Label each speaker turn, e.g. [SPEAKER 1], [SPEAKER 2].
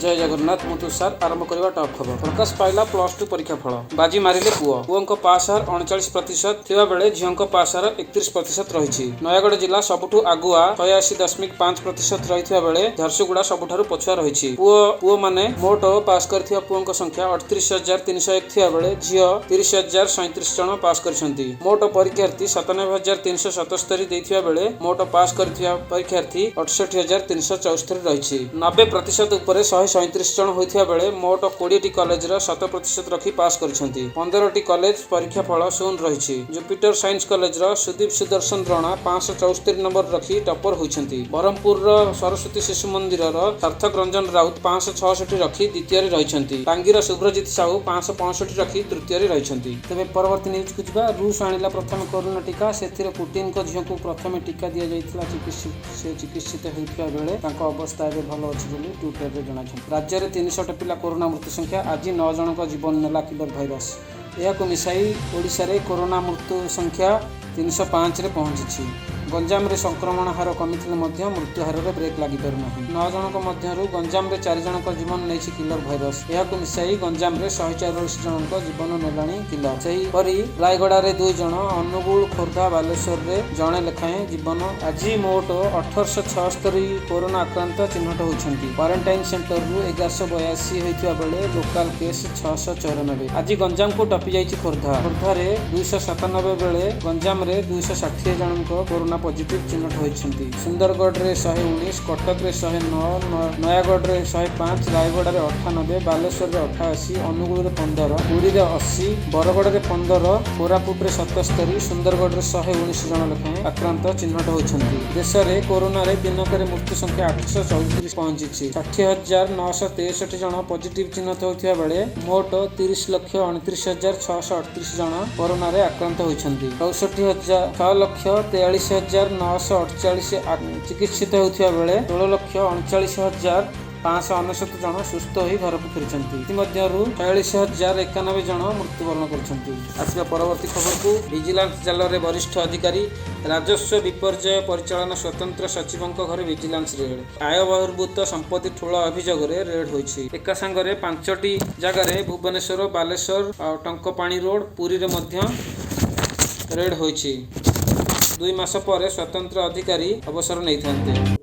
[SPEAKER 1] जय जगन्नाथ मु तुषार आरंभ करवा टॉप खबर प्रकाश पाइला +2 परीक्षा फल बाजी मारिले पुओ पास हार 39% थिबा बेले झियों पास हार 31% रही। नयगढ़ जिला सबुठु आगुआ 83.5% रही बेले झरसुगुड़ा सबुठारु पछुआ रही। पुओ माने मोट पास करथिबा पुओं संख्या 38,301 थिबा बेले झियो 30,037 जन पास करछंती। मोट परीक्षार्थी 97,377 देथिबा बेले मोट पास करथिबा परीक्षार्थी 68,374 रही। 90% उपरे 137 जन होइथिबा बेले मोट 20 टी कॉलेज 100% रखी पास करछंती। 15 टी कॉलेज परीक्षा फल शून्य रही। Jupiter science college Sudip Sudarshan Rana 574 number रखी टॉपर होइछंती। ब्रह्मपुर सरस्वती शिशु मंदिर सार्थक रंजन राउत 566 रखी द्वितीय रही। टांगीर शुभ्रजित साहू 565 रखी तृतीय रही। तेज परवर्ती न्यूज को जा रूस आनिला प्रथम कोरोना टीका से पुटिन को झील को प्रथम टीका दि जाइथिला चिकित्सित होता बेले अवस्था एवं भल अच्छी ट्विटर में जनाई। राज्य में 300 पिला कोरोना मृत्यु संख्या आज 9 जन जीवन नेला किलर भाइरस। यह मिसाई ओडिशा रे कोरोना मृत्यु संख्या 305 रे पहुंची। गंजाम रे संक्रमण हार कमी मृत्यु हार में ब्रेक लगी पारना। 9 जन मध्य गंजाम रे 4 जन जीवन नहीं किलर भाइरस। यह मिसाई गंजाम रे 144 जन जीवन नेलाणी किलर। सेहीपरि रायगड़ा रे 2 जन, अनुगुल खोर्धा बालेश्वर रे जड़े लेखाएं जीवन। आज मोट 1876 कोरोना आक्रांत चिन्हट होती। क्वारंटाइन सेंटर रु 1182 होता बेले लोकाल केस 694। आज गंजाम को टपी जाइए खोर्धा। खोर्धा रे 297 बेले गंजाम रे 260 जन कोरोना पॉजिटिव चिन्हट होती। सुंदरगढ़ रे 119, कटक रे 109, नयागढ़ रे 105, रायगड़ा रे 98, बालेश्वर रे 88, अनुगुल रे 15, पुरी रे 80, बरगड़ रे 15, कोरापुट रे 77, सुंदरगढ़ रे 119 जन लेखाएं आक्रांत चिन्हट होती। देश में कोरोना रे दिनक मृत्यु संख्या 834 पहुंची। 60,963 जन पॉजिटिव चिन्हट होता बेले मोट 30,29,638 जन कोरोना रे आक्रांत होती। 6,43,948 चिकित्सित होता बेले 16,39,599 जन सुस्थ हो घर को फेरी। 46,091 जन मृत्युवरण कर। परवर्ती खबर को विजिलेंस जाल रे वरिष्ठ अधिकारी राजस्व विपर्यय परिचालन स्वतंत्र सचिव घर विजिलेंस रेड। आय बहिर्भूत संपत्ति ठूल अभियोग रेड होइछि। एका संगरे 5टी जगह भुवनेश्वर, बालेश्वर, टंकपाणी रोड, पुरी रे मध्य रेड होइछि। 2 मास पर स्वतंत्र अधिकारी अवसर नहीं था।